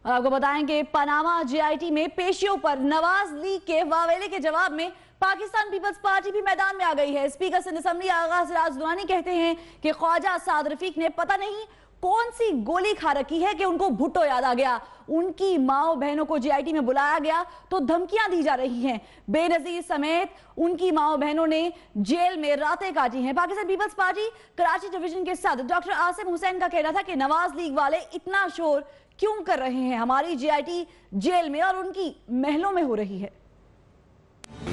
और आपको बताएं कि पनामा जेआईटी में पेशियों पर नवाज लीग के वावेले के जवाब में पाकिस्तान पीपल्स पार्टी भी मैदान में आ गई है। स्पीकर सिंध असेंबली आगा सिराज दुरानी कहते हैं कि ख्वाजा साद रफीक ने पता नहीं कौन सी गोली खा रखी है कि उनको भुट्टो याद आ गया। उनकी माओ बहनों को जेआईटी में बुलाया गया तो धमकियां दी जा रही हैं। बेनजीर समेत उनकी माओ बहनों ने जेल में रातें काटी हैं। Pakistan Peoples Party Karachi division के सदर डॉक्टर आसिम हुसैन का कहना था कि नवाज लीग वाले इतना शोर क्यों कर रहे हैं, हमारी जेआईटी जेल में और उनकी महलों में हो रही है।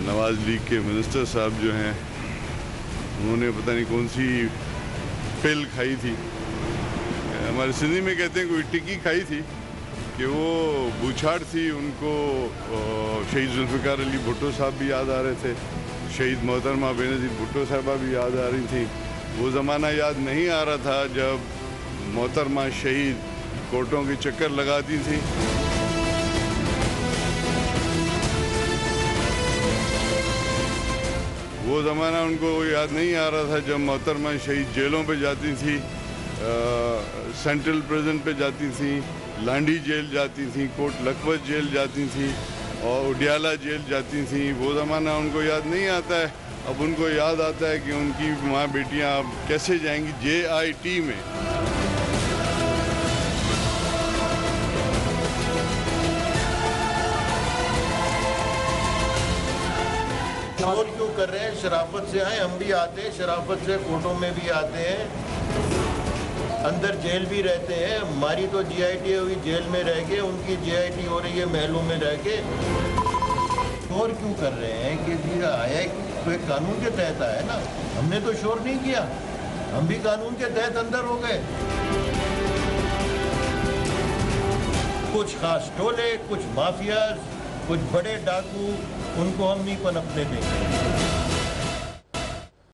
नवाज लीग के मिनिस्टर साहब जो हैं उन्होंने पता नहीं कौन सी पिल खाई थी, हमारे सिंधी में कहते हैं कोई टिक्की खाई थी कि वो बूछाड़ थी। उनको शहीद जुल्फ़िकार अली भुट्टो साहब भी याद आ रहे थे, शहीद मोहतरमा बेनज़ीर भुट्टो साहबा भी याद आ रही थी। वो ज़माना याद नहीं आ रहा था जब मोहतरमा शहीद कोर्टों के चक्कर लगाती थी। वो ज़माना उनको याद नहीं आ रहा था जब मोहतरमा शहीद जेलों पे जाती थी, सेंट्रल प्रिजन पे जाती थी, लांडी जेल जाती थी, कोट लखपत जेल जाती थी और उडियाला जेल जाती थी। वो ज़माना उनको याद नहीं आता है। अब उनको याद आता है कि उनकी माँ बेटियाँ अब कैसे जाएंगी जेआईटी में। और क्यों कर रहे हैं? शराफत से आए, हम भी आते हैं शराफत से, कोर्टों में भी आते हैं, अंदर जेल भी रहते हैं। हमारी तो जीआईटी हुई जेल में रह के, उनकी जीआईटी हो रही है महलों में रह के। शोर क्यों कर रहे हैं कि जी आया तो एक कानून के तहत आया ना, हमने तो शोर नहीं किया, हम भी कानून के तहत अंदर हो गए। कुछ खास टोले, कुछ माफियाज, कुछ बड़े डाकू, उनको हम नहीं पनपने देंगे।